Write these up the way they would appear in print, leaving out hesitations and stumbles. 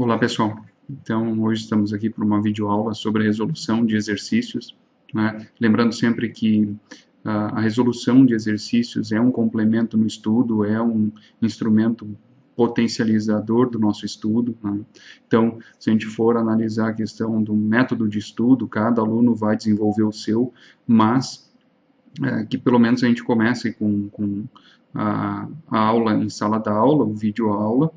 Olá pessoal, então hoje estamos aqui para uma videoaula sobre a resolução de exercícios, né? Lembrando sempre que a resolução de exercícios é um complemento no estudo, é um instrumento potencializador do nosso estudo, né? Então, se a gente for analisar a questão do método de estudo, cada aluno vai desenvolver o seu, mas que pelo menos a gente comece com a aula em sala de aula, o vídeo aula,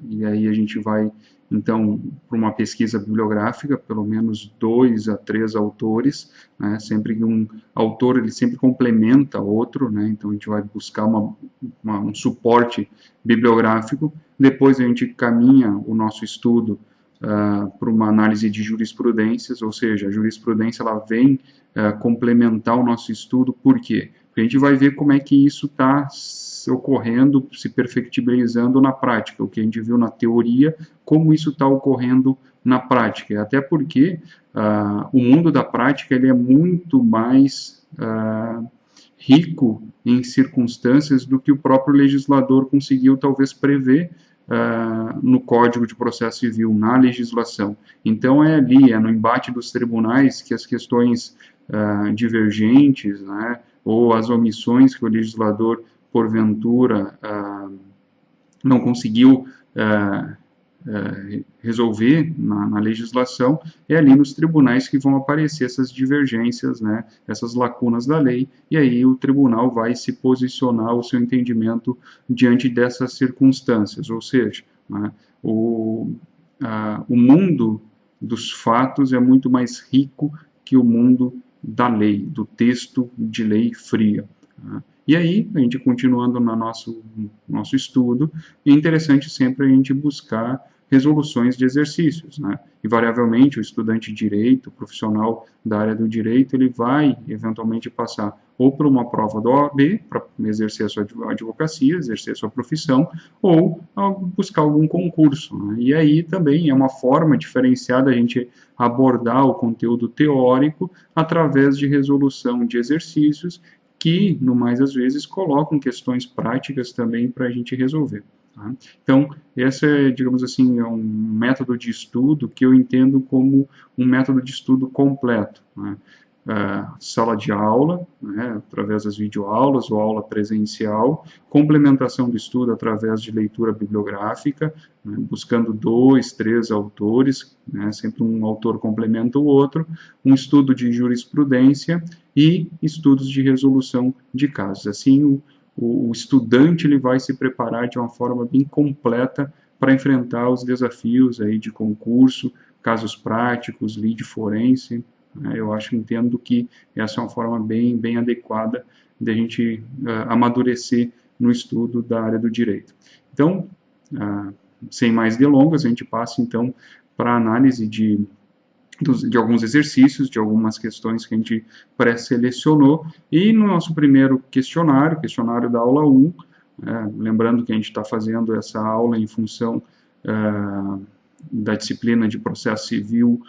e aí a gente vai, então, para uma pesquisa bibliográfica, pelo menos 2 a 3 autores, né, sempre que um autor, ele sempre complementa outro, né, então a gente vai buscar um suporte bibliográfico, depois a gente caminha o nosso estudo para uma análise de jurisprudências, ou seja, a jurisprudência ela vem complementar o nosso estudo, por quê? Porque a gente vai ver como é que isso está ocorrendo, se perfectibilizando na prática, o que a gente viu na teoria, como isso está ocorrendo na prática, até porque o mundo da prática ele é muito mais rico em circunstâncias do que o próprio legislador conseguiu talvez prever no Código de Processo Civil, na legislação. Então é ali, é no embate dos tribunais que as questões divergentes, né, ou as omissões que o legislador porventura não conseguiu resolver na legislação, é ali nos tribunais que vão aparecer essas divergências, né, essas lacunas da lei, e aí o tribunal vai se posicionar o seu entendimento diante dessas circunstâncias, ou seja, né, o mundo dos fatos é muito mais rico que o mundo da lei, do texto de lei fria. Tá? E aí, a gente continuando no nosso estudo, é interessante sempre a gente buscar resoluções de exercícios, né? Invariavelmente, o estudante de direito, o profissional da área do direito, ele vai, eventualmente, passar ou por uma prova da OAB, para exercer a sua advocacia, exercer a sua profissão, ou buscar algum concurso, né? E aí também é uma forma diferenciada a gente abordar o conteúdo teórico através de resolução de exercícios que, no mais às vezes, colocam questões práticas também para a gente resolver. Tá? Então, esse é, digamos assim, é um método de estudo que eu entendo como um método de estudo completo. Né? Sala de aula, né, através das videoaulas ou aula presencial, complementação do estudo através de leitura bibliográfica, né, buscando 2, 3 autores, né, sempre um autor complementa o outro, um estudo de jurisprudência e estudos de resolução de casos. Assim, o estudante ele vai se preparar de uma forma bem completa para enfrentar os desafios aí de concurso, casos práticos, lide forense. Eu entendo que essa é uma forma bem adequada de a gente amadurecer no estudo da área do direito. Então, sem mais delongas, a gente passa então para a análise de alguns exercícios, de algumas questões que a gente pré-selecionou, e no nosso primeiro questionário da aula 1, lembrando que a gente está fazendo essa aula em função da disciplina de Processo Civil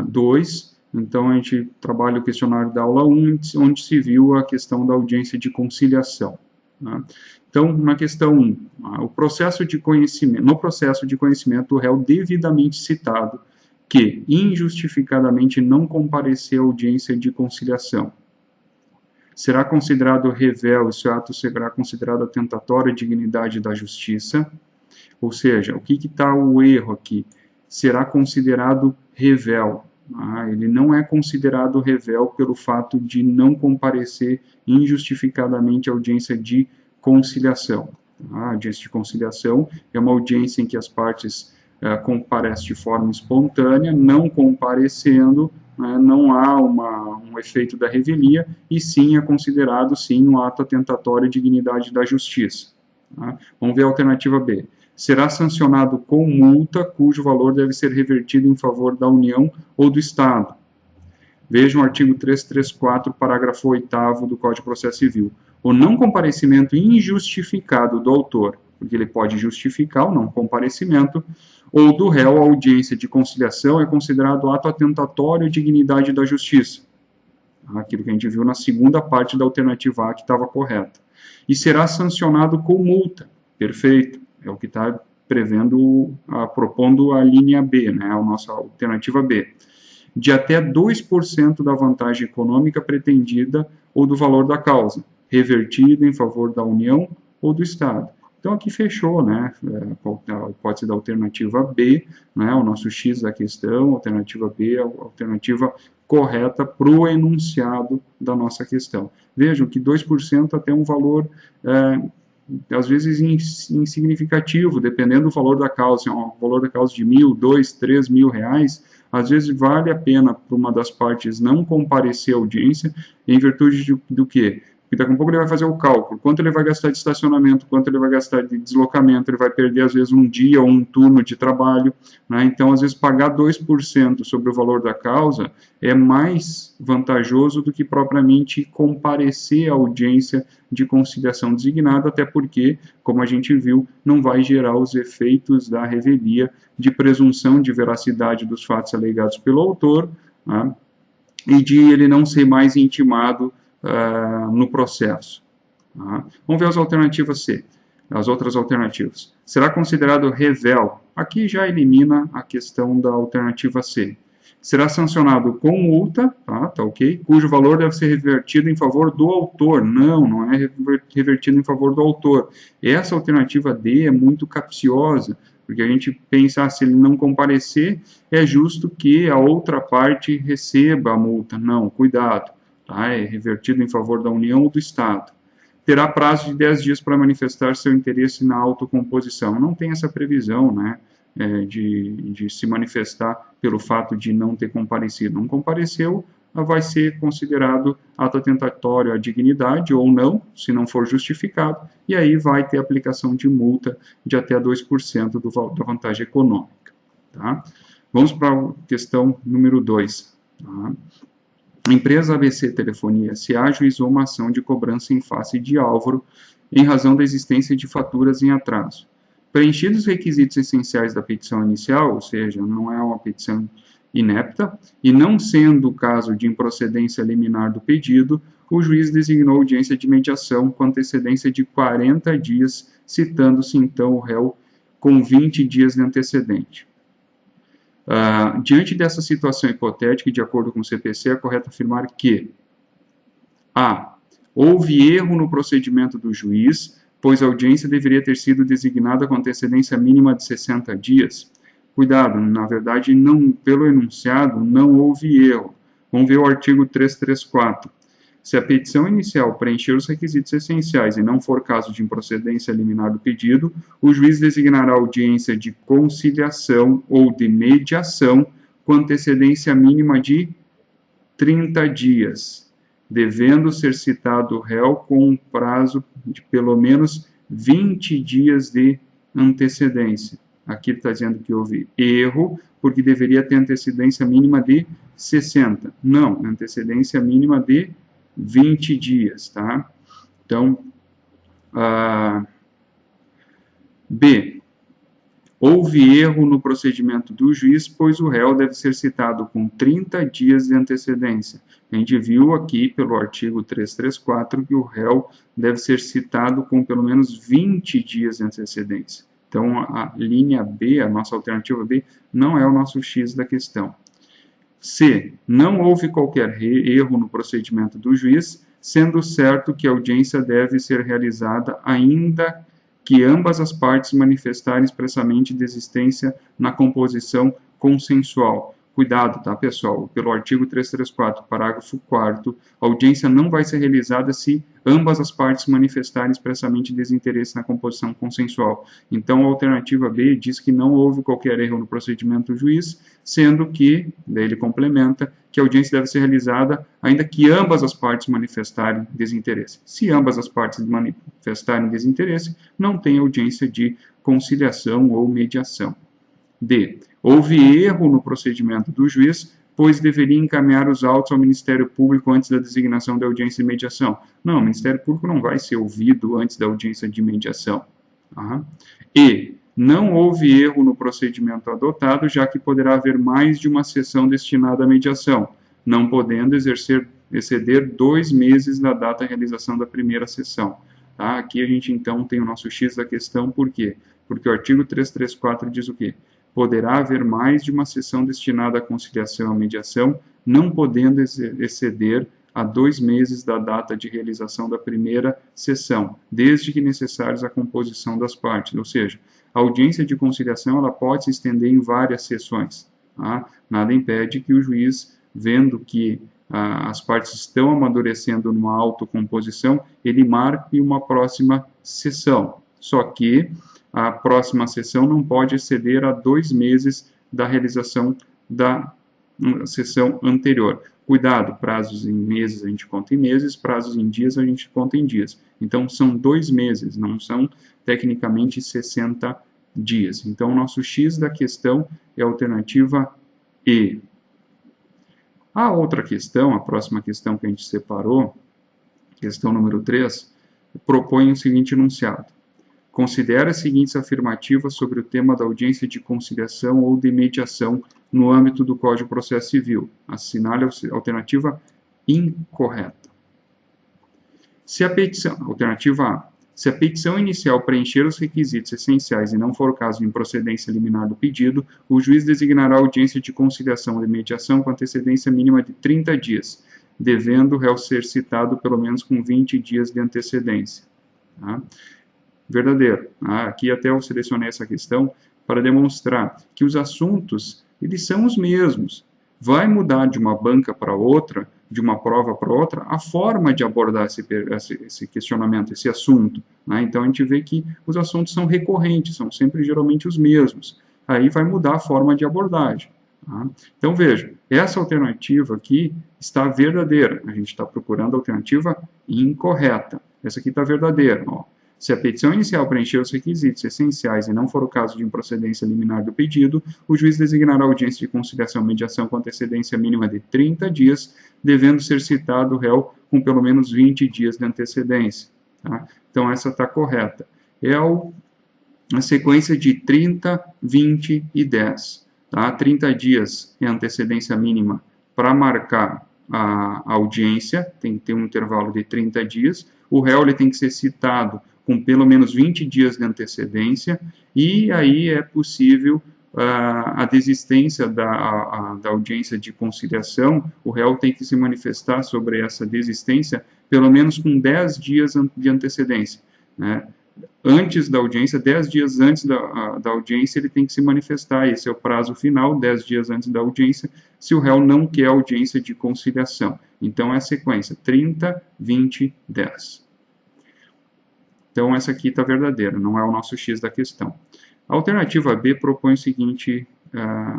2, então a gente trabalha o questionário da aula 1, onde se viu a questão da audiência de conciliação. Né? Então, na questão 1, no processo de conhecimento, o réu devidamente citado que injustificadamente não compareceu à audiência de conciliação, será considerado revel, esse ato será considerado atentatório à dignidade da justiça, ou seja, o que está o erro aqui? Será considerado revel. Ele não é considerado revel pelo fato de não comparecer injustificadamente à audiência de conciliação. A audiência de conciliação é uma audiência em que as partes comparecem de forma espontânea, não comparecendo, não há um efeito da revelia, e sim é considerado, sim, um ato atentatório à dignidade da justiça. Vamos ver a alternativa B. Será sancionado com multa, cujo valor deve ser revertido em favor da União ou do Estado. Vejam o artigo 334, parágrafo 8º do Código de Processo Civil. O não comparecimento injustificado do autor, porque ele pode justificar o não comparecimento, ou do réu à audiência de conciliação é considerado ato atentatório à dignidade da justiça. Aquilo que a gente viu na segunda parte da alternativa A que estava correta. E será sancionado com multa. Perfeito. É o que está propondo a linha B, né, a nossa alternativa B, de até 2% da vantagem econômica pretendida ou do valor da causa, revertido em favor da União ou do Estado. Então, aqui fechou, né, a hipótese da alternativa B, né, o nosso X da questão, alternativa B, a alternativa correta para o enunciado da nossa questão. Vejam que 2% até um valor, às vezes, insignificativo, dependendo do valor da causa. O valor da causa de 1.000, 2.000, 3.000 reais, às vezes vale a pena para uma das partes não comparecer à audiência, em virtude do quê? Porque daqui a pouco ele vai fazer o cálculo, quanto ele vai gastar de estacionamento, quanto ele vai gastar de deslocamento, ele vai perder às vezes um dia ou um turno de trabalho, né? Então às vezes pagar 2% sobre o valor da causa é mais vantajoso do que propriamente comparecer à audiência de conciliação designada, até porque, como a gente viu, não vai gerar os efeitos da revelia de presunção de veracidade dos fatos alegados pelo autor, né? E de ele não ser mais intimado no processo. Tá? Vamos ver as alternativas C, as outras alternativas. Será considerado revel? Aqui já elimina a questão da alternativa C. Será sancionado com multa, tá ok? Cujo valor deve ser revertido em favor do autor. Não é revertido em favor do autor. Essa alternativa D é muito capciosa, porque a gente pensa, se ele não comparecer, é justo que a outra parte receba a multa. Não, cuidado. É revertido em favor da União ou do Estado. Terá prazo de 10 dias para manifestar seu interesse na autocomposição. Não tem essa previsão, né, de se manifestar pelo fato de não ter comparecido. Não compareceu, vai ser considerado ato atentatório à dignidade ou não, se não for justificado, e aí vai ter aplicação de multa de até 2% da vantagem econômica. Tá? Vamos para a questão número 2. Tá? A empresa ABC Telefonia S.A. ajuizou uma ação de cobrança em face de Álvaro em razão da existência de faturas em atraso. Preenchidos os requisitos essenciais da petição inicial, ou seja, não é uma petição inepta, e não sendo o caso de improcedência liminar do pedido, o juiz designou audiência de mediação com antecedência de 40 dias, citando-se então o réu com 20 dias de antecedente. Diante dessa situação hipotética e de acordo com o CPC, é correto afirmar que a. Houve erro no procedimento do juiz, pois a audiência deveria ter sido designada com antecedência mínima de 60 dias. Cuidado, na verdade, não, pelo enunciado, não houve erro. Vamos ver o artigo 334. Se a petição inicial preencher os requisitos essenciais e não for caso de improcedência liminar do pedido, o juiz designará audiência de conciliação ou de mediação com antecedência mínima de 30 dias, devendo ser citado o réu com um prazo de pelo menos 20 dias de antecedência. Aqui ele está dizendo que houve erro, porque deveria ter antecedência mínima de 60. Não, antecedência mínima de 20 dias, tá? Então, B. Houve erro no procedimento do juiz, pois o réu deve ser citado com 30 dias de antecedência. A gente viu aqui, pelo artigo 334, que o réu deve ser citado com pelo menos 20 dias de antecedência. Então, a linha B, a nossa alternativa B, não é o nosso X da questão. C. Não houve qualquer erro no procedimento do juiz, sendo certo que a audiência deve ser realizada ainda que ambas as partes manifestarem expressamente desistência na composição consensual. Cuidado, tá, pessoal? Pelo artigo 334, parágrafo 4º, a audiência não vai ser realizada se ambas as partes manifestarem expressamente desinteresse na composição consensual. Então, a alternativa B diz que não houve qualquer erro no procedimento do juiz, sendo que, daí ele complementa, que a audiência deve ser realizada ainda que ambas as partes manifestarem desinteresse. Se ambas as partes manifestarem desinteresse, não tem audiência de conciliação ou mediação. D. Houve erro no procedimento do juiz, pois deveria encaminhar os autos ao Ministério Público antes da designação da audiência de mediação. Não, o Ministério Público não vai ser ouvido antes da audiência de mediação. E. Não houve erro no procedimento adotado, já que poderá haver mais de uma sessão destinada à mediação, não podendo exceder 2 meses da data da realização da primeira sessão. Tá? Aqui a gente então tem o nosso X da questão, por quê? Porque o artigo 334 diz o quê? Poderá haver mais de uma sessão destinada à conciliação e à mediação, não podendo exceder a 2 meses da data de realização da primeira sessão, desde que necessários à composição das partes. Ou seja, a audiência de conciliação ela pode se estender em várias sessões. Tá? Nada impede que o juiz, vendo que as partes estão amadurecendo numa autocomposição, ele marque uma próxima sessão. Só que a próxima sessão não pode exceder a 2 meses da realização da sessão anterior. Cuidado, prazos em meses a gente conta em meses, prazos em dias a gente conta em dias. Então, são 2 meses, não são tecnicamente 60 dias. Então, o nosso X da questão é a alternativa E. A outra questão, a próxima questão que a gente separou, questão número 3, propõe o seguinte enunciado. Considere as seguintes afirmativas sobre o tema da audiência de conciliação ou de mediação no âmbito do Código de Processo Civil. Assinale a alternativa incorreta. Alternativa A. Se a petição inicial preencher os requisitos essenciais e não for o caso de improcedência liminar do pedido, o juiz designará audiência de conciliação ou de mediação com antecedência mínima de 30 dias, devendo o réu ser citado pelo menos com 20 dias de antecedência. Tá? Verdadeiro. Aqui até eu selecionei essa questão para demonstrar que os assuntos eles são os mesmos. Vai mudar de uma banca para outra, de uma prova para outra, a forma de abordar esse questionamento, esse assunto. Né? Então, a gente vê que os assuntos são recorrentes, são sempre geralmente os mesmos. Aí vai mudar a forma de abordagem. Tá? Então, veja, essa alternativa aqui está verdadeira. A gente está procurando a alternativa incorreta. Essa aqui está verdadeira. Ó. Se a petição inicial preencher os requisitos essenciais e não for o caso de improcedência liminar do pedido, o juiz designará audiência de conciliação e mediação com antecedência mínima de 30 dias, devendo ser citado o réu com pelo menos 20 dias de antecedência. Tá? Então, essa está correta. É a sequência de 30, 20 e 10. Tá? 30 dias é a antecedência mínima para marcar a audiência, tem que ter um intervalo de 30 dias. O réu ele tem que ser citado com pelo menos 20 dias de antecedência, e aí é possível a desistência da audiência de conciliação. O réu tem que se manifestar sobre essa desistência pelo menos com 10 dias de antecedência. Né? Antes da audiência, 10 dias antes da audiência, ele tem que se manifestar. Esse é o prazo final, 10 dias antes da audiência, se o réu não quer audiência de conciliação. Então, é a sequência, 30, 20, 10. Então, essa aqui está verdadeira, não é o nosso X da questão. A alternativa B propõe a seguinte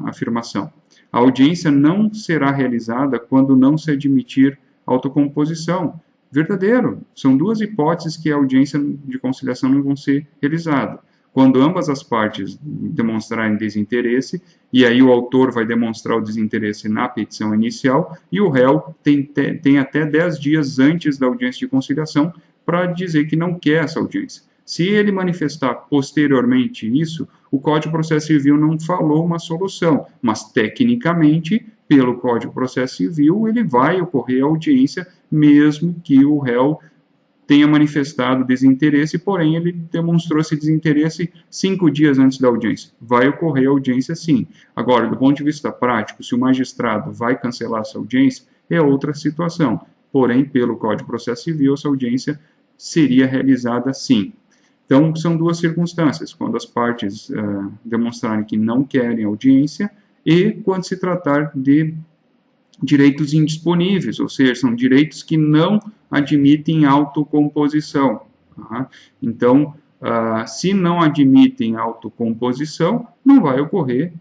afirmação. A audiência não será realizada quando não se admitir autocomposição. Verdadeiro. São duas hipóteses que a audiência de conciliação não vão ser realizada. Quando ambas as partes demonstrarem desinteresse, e aí o autor vai demonstrar o desinteresse na petição inicial, e o réu tem até 10 dias antes da audiência de conciliação para dizer que não quer essa audiência. Se ele manifestar posteriormente isso, o Código de Processo Civil não falou uma solução, mas tecnicamente, pelo Código de Processo Civil, ele vai ocorrer a audiência, mesmo que o réu tenha manifestado desinteresse, porém ele demonstrou esse desinteresse 5 dias antes da audiência. Vai ocorrer a audiência sim. Agora, do ponto de vista prático, se o magistrado vai cancelar essa audiência, é outra situação. Porém, pelo Código de Processo Civil, essa audiência seria realizada sim. Então, são duas circunstâncias, quando as partes demonstrarem que não querem audiência e quando se tratar de direitos indisponíveis, ou seja, são direitos que não admitem autocomposição. Tá? Então, se não admitem autocomposição, não vai ocorrer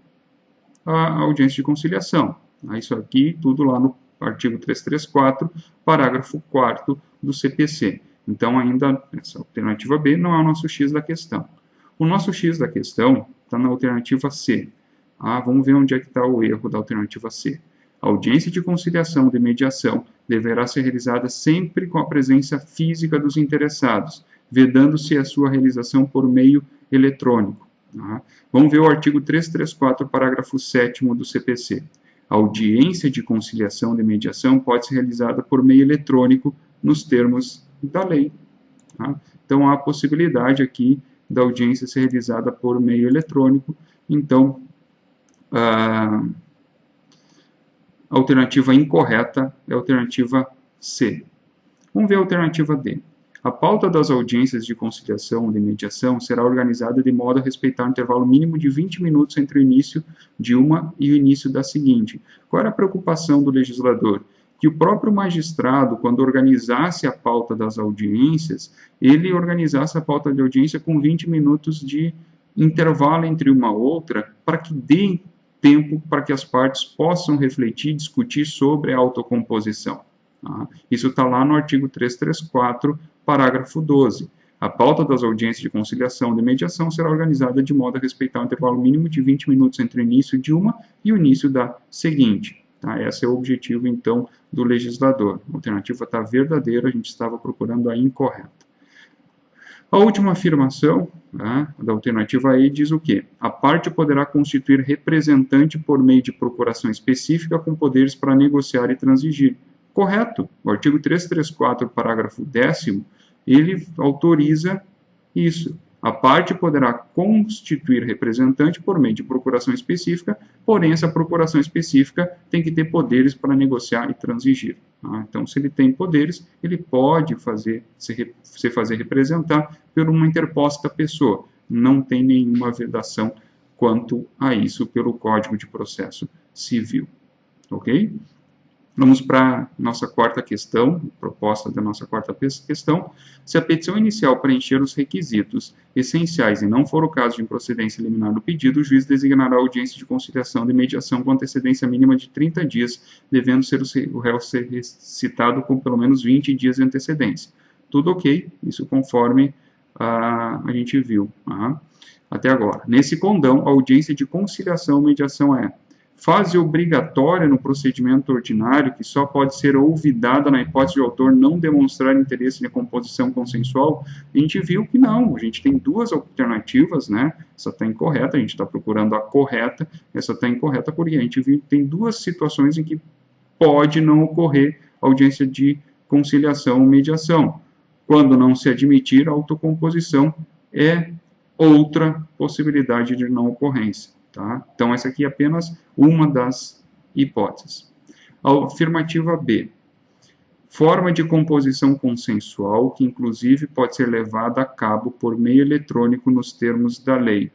a audiência de conciliação. Isso aqui, tudo lá no artigo 334, parágrafo 4º do CPC. Então, ainda, essa alternativa B não é o nosso X da questão. O nosso X da questão está na alternativa C. Vamos ver onde é que está o erro da alternativa C. A audiência de conciliação de mediação deverá ser realizada sempre com a presença física dos interessados, vedando-se a sua realização por meio eletrônico. Vamos ver o artigo 334, parágrafo 7º do CPC. A audiência de conciliação de mediação pode ser realizada por meio eletrônico nos termos da lei. Então, há a possibilidade aqui da audiência ser realizada por meio eletrônico. Então, a alternativa incorreta é a alternativa C. Vamos ver a alternativa D. A pauta das audiências de conciliação ou de mediação será organizada de modo a respeitar um intervalo mínimo de 20 minutos entre o início de uma e o início da seguinte. Qual era a preocupação do legislador? Que o próprio magistrado, quando organizasse a pauta das audiências, ele organizasse a pauta de audiência com 20 minutos de intervalo entre uma outra, para que dê tempo para que as partes possam refletir e discutir sobre a autocomposição. Tá? Isso está lá no artigo 334, parágrafo 12. A pauta das audiências de conciliação e mediação será organizada de modo a respeitar um intervalo mínimo de 20 minutos entre o início de uma e o início da seguinte. Tá? Esse é o objetivo, então, do legislador. A alternativa está verdadeira, a gente estava procurando a incorreta. A última afirmação, tá, da alternativa E diz o quê? A parte poderá constituir representante por meio de procuração específica com poderes para negociar e transigir. Correto. O artigo 334, parágrafo 10º, ele autoriza isso. A parte poderá constituir representante por meio de procuração específica, porém essa procuração específica tem que ter poderes para negociar e transigir. Tá? Então, se ele tem poderes, ele pode se fazer representar por uma interposta pessoa. Não tem nenhuma vedação quanto a isso pelo Código de Processo Civil. Ok? Vamos para a nossa quarta questão, proposta da nossa quarta questão. Se a petição inicial preencher os requisitos essenciais e não for o caso de improcedência liminar do pedido, o juiz designará a audiência de conciliação de mediação com antecedência mínima de 30 dias, devendo ser o réu ser citado com pelo menos 20 dias de antecedência. Tudo ok, isso conforme a gente viu até agora. Nesse condão, a audiência de conciliação ou mediação é fase obrigatória no procedimento ordinário, que só pode ser olvidada na hipótese de o autor não demonstrar interesse na composição consensual. A gente viu que não, a gente tem duas alternativas, né? Essa está incorreta, a gente está procurando a correta, essa está incorreta porque a gente viu que tem duas situações em que pode não ocorrer audiência de conciliação ou mediação. Quando não se admitir a autocomposição, é outra possibilidade de não ocorrência. Tá? Então, essa aqui é apenas uma das hipóteses. A afirmativa B. Forma de composição consensual, que inclusive pode ser levada a cabo por meio eletrônico nos termos da lei.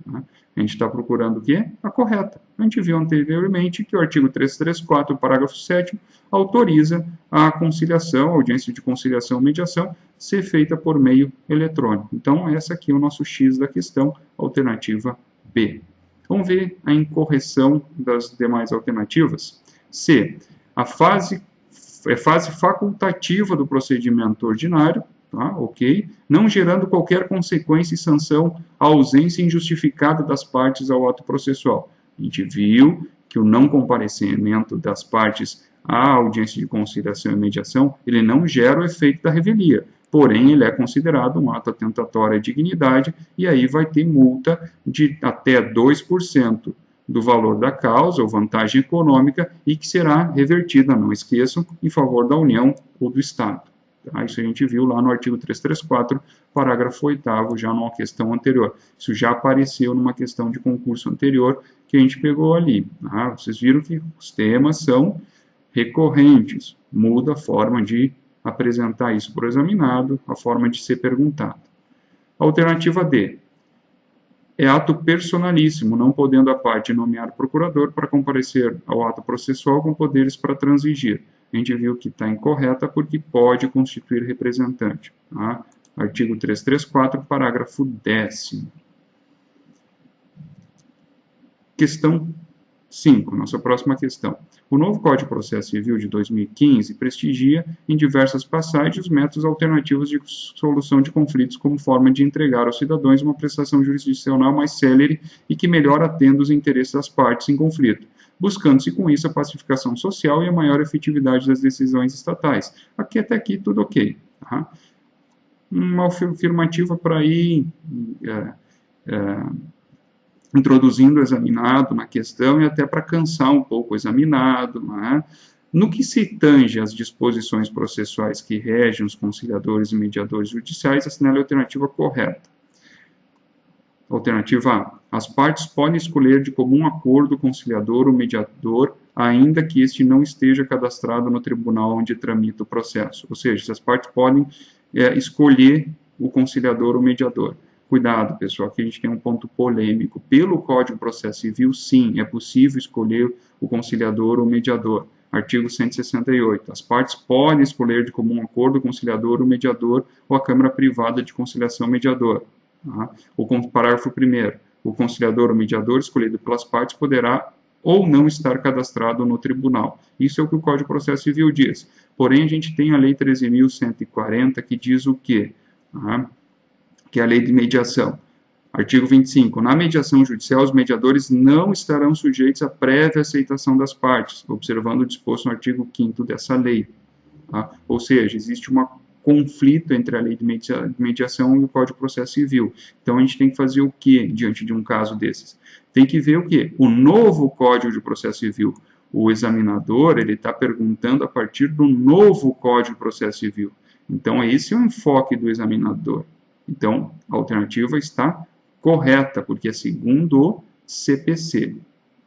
Tá? A gente está procurando o quê? A correta. A gente viu anteriormente que o artigo 334, parágrafo 7º, autoriza a conciliação, a audiência de conciliação e mediação, ser feita por meio eletrônico. Então, essa aqui é o nosso X da questão, alternativa B. Vamos ver a incorreção das demais alternativas. C. A fase facultativa do procedimento ordinário, tá? Ok, não gerando qualquer consequência e sanção à ausência injustificada das partes ao ato processual. A gente viu que o não comparecimento das partes à audiência de conciliação e mediação, ele não gera o efeito da revelia. Porém, ele é considerado um ato atentatório à dignidade e aí vai ter multa de até 2% do valor da causa ou vantagem econômica e que será revertida, não esqueçam, em favor da União ou do Estado. Tá? Isso a gente viu lá no artigo 334, parágrafo 8º, já numa questão anterior. Isso já apareceu numa questão de concurso anterior que a gente pegou ali. Tá? Vocês viram que os temas são recorrentes, muda a forma de apresentar isso para o examinado, a forma de ser perguntado. Alternativa D. É ato personalíssimo, não podendo a parte nomear procurador para comparecer ao ato processual com poderes para transigir. A gente viu que está incorreta porque pode constituir representante. Tá? Artigo 334, parágrafo 10º. Questão 5, nossa próxima questão. O novo Código de Processo Civil de 2015 prestigia em diversas passagens métodos alternativos de solução de conflitos como forma de entregar aos cidadãos uma prestação jurisdicional mais célere e que melhor atenda os interesses das partes em conflito, buscando-se com isso a pacificação social e a maior efetividade das decisões estatais. Até aqui tudo ok. Tá? Uma afirmativa para ir introduzindo o examinado na questão e até para cansar um pouco o examinado. Né? No que se tange às disposições processuais que regem os conciliadores e mediadores judiciais, assinale a alternativa correta. Alternativa A. As partes podem escolher de comum acordo o conciliador ou mediador, ainda que este não esteja cadastrado no tribunal onde tramita o processo. Ou seja, as partes podem escolher o conciliador ou mediador. Cuidado, pessoal, aqui a gente tem um ponto polêmico. Pelo Código de Processo Civil, sim, é possível escolher o conciliador ou mediador. Artigo 168. As partes podem escolher de comum acordo o conciliador ou mediador ou a Câmara Privada de Conciliação Mediador. Tá? O parágrafo 1º. O conciliador ou mediador escolhido pelas partes poderá ou não estar cadastrado no tribunal. Isso é o que o Código de Processo Civil diz. Porém, a gente tem a Lei 13.140 que diz o quê? Tá? Que é a Lei de Mediação. Artigo 25. Na mediação judicial, os mediadores não estarão sujeitos à prévia aceitação das partes, observando o disposto no artigo 5º dessa lei. Tá? Ou seja, existe um conflito entre a lei de mediação e o Código de Processo Civil. Então, a gente tem que fazer o quê diante de um caso desses? Tem que ver o quê? O novo Código de Processo Civil. O examinador, ele está perguntando a partir do novo Código de Processo Civil. Então, esse é o enfoque do examinador. Então, a alternativa está correta, porque é segundo o CPC.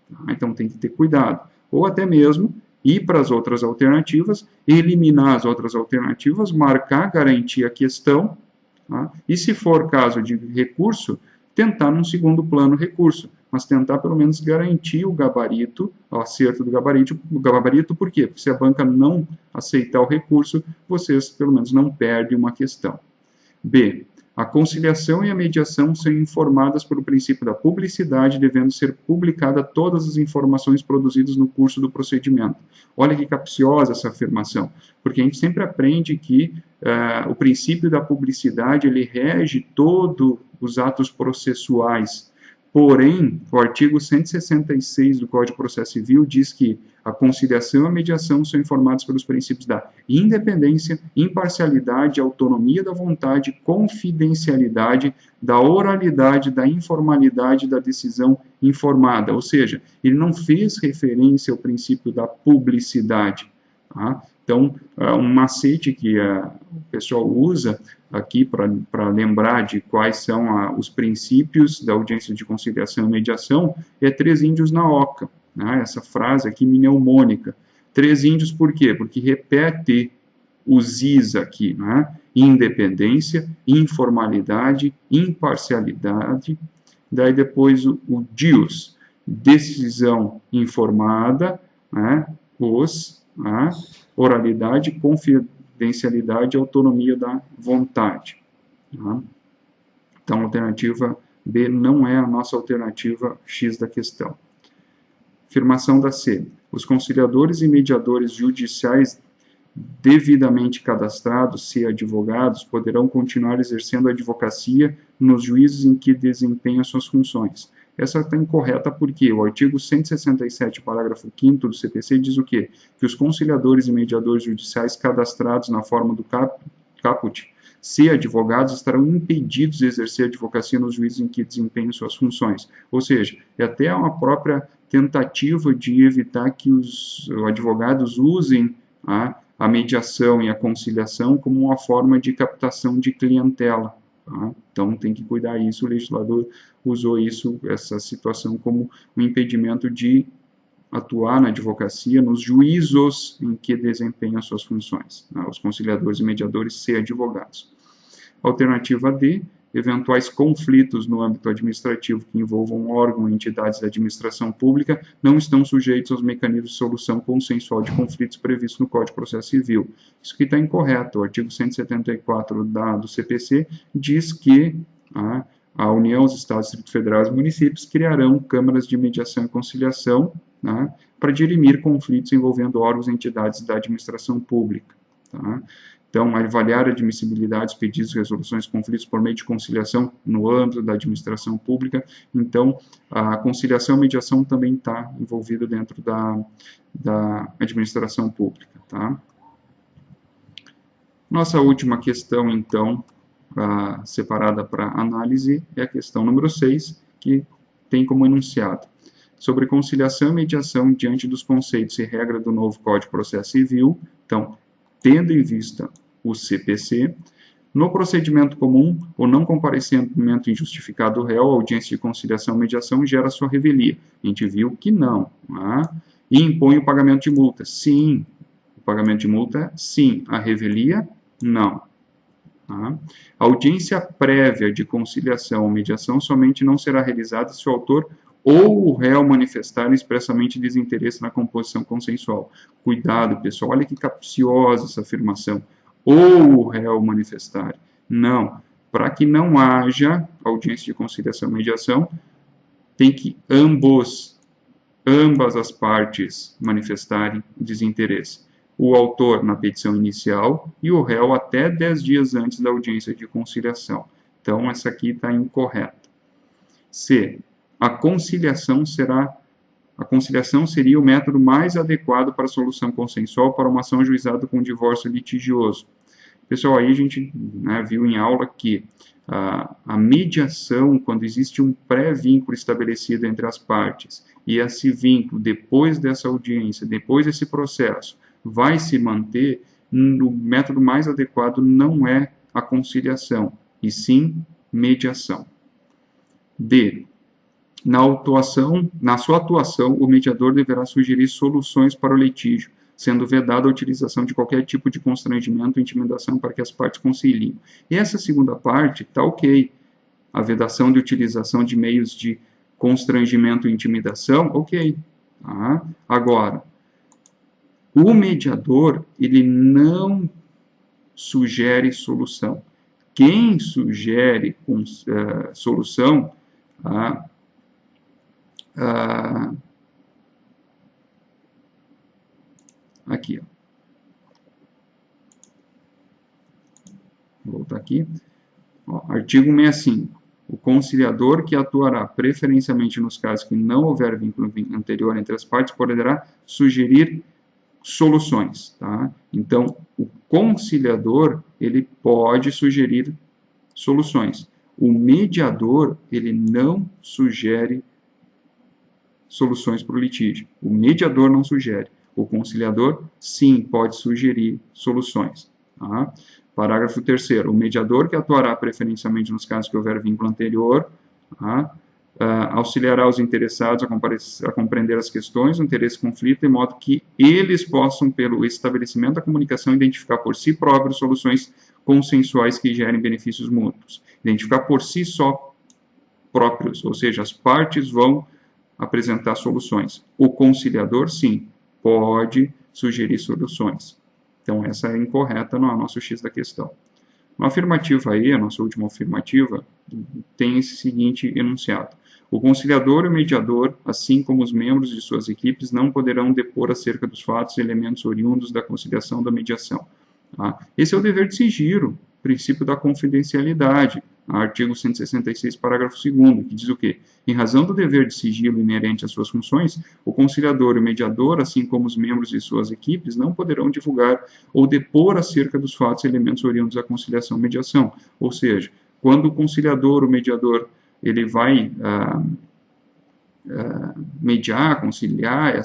Tá? Então, tem que ter cuidado. Ou até mesmo ir para as outras alternativas, eliminar as outras alternativas, marcar, garantir a questão, tá? E se for caso de recurso, tentar num segundo plano recurso, mas tentar pelo menos garantir o gabarito, o acerto do gabarito, por quê? Porque se a banca não aceitar o recurso, vocês pelo menos não perdem uma questão. B. A conciliação e a mediação são informadas pelo princípio da publicidade, devendo ser publicada todas as informações produzidas no curso do procedimento. Olha que capciosa essa afirmação, porque a gente sempre aprende que o princípio da publicidade ele rege todos os atos processuais. Porém, o artigo 166 do Código de Processo Civil diz que a conciliação e a mediação são informados pelos princípios da independência, imparcialidade, autonomia da vontade, confidencialidade, da oralidade, da informalidade da decisão informada. Ou seja, ele não fez referência ao princípio da publicidade. Tá? Então, um macete que o pessoal usa aqui para lembrar de quais são os princípios da audiência de conciliação e mediação é 3 índios na oca. Né? Essa frase aqui mnemônica. 3 índios por quê? Porque repete os is aqui. Né? Independência, informalidade, imparcialidade. Daí depois o dios, decisão informada, né? Oralidade, confidencialidade e autonomia da vontade. Tá? Então, a alternativa B não é a nossa alternativa X da questão. Afirmação da C. Os conciliadores e mediadores judiciais devidamente cadastrados, se advogados, poderão continuar exercendo a advocacia nos juízos em que desempenham suas funções. Essa está incorreta porque o artigo 167, parágrafo 5º do CPC diz o quê? Que os conciliadores e mediadores judiciais cadastrados na forma do caput, se advogados, estarão impedidos de exercer a advocacia nos juízes em que desempenham suas funções. Ou seja, é até uma própria tentativa de evitar que os advogados usem a mediação e a conciliação como uma forma de captação de clientela. Tá? Então, tem que cuidar isso. O legislador usou essa situação como um impedimento de atuar na advocacia nos juízos em que desempenham suas funções. Tá? Os conciliadores e mediadores ser advogados. Alternativa D. Eventuais conflitos no âmbito administrativo que envolvam órgão ou entidades da administração pública não estão sujeitos aos mecanismos de solução consensual de conflitos previstos no Código de Processo Civil. Isso aqui está incorreto. O artigo 174 do CPC diz que a União, os Estados, Distrito Federal e os municípios criarão câmaras de mediação e conciliação para dirimir conflitos envolvendo órgãos e entidades da administração pública. Tá? Então, avaliar a admissibilidade dos pedidos e resoluções de conflitos por meio de conciliação no âmbito da administração pública. Então, a conciliação e mediação também está envolvida dentro da administração pública. Tá? Nossa última questão, então, separada para análise, é a questão número 6, que tem como enunciado: sobre conciliação e mediação diante dos conceitos e regras do novo Código de Processo Civil. Então, tendo em vista o CPC, No procedimento comum, o não comparecimento injustificado do réu à audiência de conciliação ou mediação gera sua revelia. A gente viu que não. Tá? E impõe o pagamento de multa. Sim. O pagamento de multa, sim. A revelia, não. Tá? A audiência prévia de conciliação ou mediação somente não será realizada se o autor ou o réu manifestar expressamente desinteresse na composição consensual. Cuidado, pessoal. Olha que capciosa essa afirmação. Ou o réu manifestar. Não. Para que não haja audiência de conciliação e mediação, tem que ambas as partes manifestarem desinteresse. O autor na petição inicial e o réu até 10 dias antes da audiência de conciliação. Então, essa aqui está incorreta. C. A conciliação seria o método mais adequado para a solução consensual para uma ação ajuizada com divórcio litigioso. Pessoal, aí a gente viu em aula que a mediação, quando existe um pré-vínculo estabelecido entre as partes, e esse vínculo, depois dessa audiência, depois desse processo, vai se manter, o método mais adequado não é a conciliação, e sim mediação. D. Na sua atuação, o mediador deverá sugerir soluções para o litígio, sendo vedada a utilização de qualquer tipo de constrangimento ou intimidação para que as partes conciliem. E essa segunda parte está ok. A vedação de utilização de meios de constrangimento e intimidação, ok. Tá? Agora, o mediador, ele não sugere solução. Quem sugere solução, aqui, ó. Vou voltar aqui. Ó, artigo 65. O conciliador que atuará preferencialmente nos casos que não houver vínculo anterior entre as partes poderá sugerir soluções. Tá? Então, o conciliador ele pode sugerir soluções. O mediador ele não sugere soluções para o litígio. O mediador não sugere. O conciliador, sim, pode sugerir soluções. Tá? Parágrafo 3º. O mediador que atuará preferencialmente nos casos que houver vínculo anterior, tá? Auxiliará os interessados a compreender as questões, o interesse conflito, de modo que eles possam, pelo estabelecimento da comunicação, identificar por si próprios soluções consensuais que gerem benefícios mútuos. Identificar por si só próprios, ou seja, as partes vão apresentar soluções. O conciliador, sim, pode sugerir soluções. Então, essa é incorreta no nosso X da questão. Na afirmativa aí, a nossa última afirmativa, tem esse seguinte enunciado. O conciliador e o mediador, assim como os membros de suas equipes, não poderão depor acerca dos fatos e elementos oriundos da conciliação ou da mediação. Tá? Esse é o dever de sigilo, princípio da confidencialidade, artigo 166, parágrafo 2º, que diz o quê? Em razão do dever de sigilo inerente às suas funções, o conciliador e o mediador, assim como os membros de suas equipes, não poderão divulgar ou depor acerca dos fatos e elementos oriundos da conciliação ou mediação. Ou seja, quando o conciliador ou mediador ele vai mediar, conciliar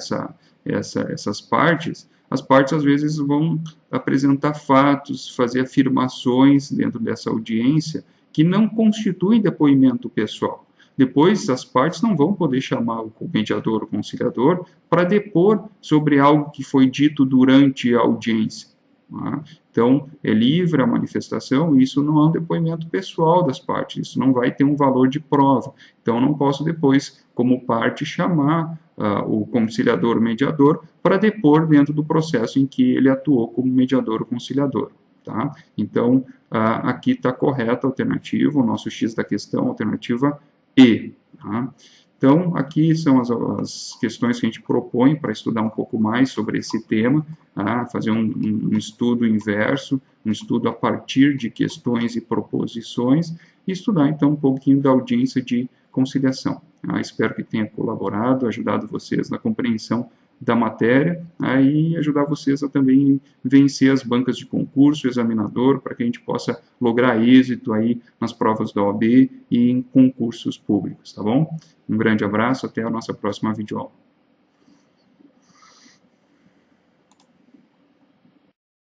essas partes, as partes às vezes vão apresentar fatos, fazer afirmações dentro dessa audiência que não constituem depoimento pessoal. Depois, as partes não vão poder chamar o mediador ou conciliador para depor sobre algo que foi dito durante a audiência. Tá? Então, é livre a manifestação e isso não é um depoimento pessoal das partes, isso não vai ter um valor de prova. Então, eu não posso depois, como parte, chamar o conciliador ou mediador para depor dentro do processo em que ele atuou como mediador ou conciliador. Tá? Então, aqui está correta a alternativa, o nosso X da questão, alternativa E. Tá? Então, aqui são as questões que a gente propõe para estudar um pouco mais sobre esse tema, tá? Fazer um estudo inverso, um estudo a partir de questões e proposições, e estudar, então, um pouquinho da audiência de conciliação. Tá? Espero que tenha colaborado, ajudado vocês na compreensão da matéria, e ajudar vocês a também vencer as bancas de concurso, examinador, para que a gente possa lograr êxito aí nas provas da OAB e em concursos públicos, tá bom? Um grande abraço, até a nossa próxima videoaula.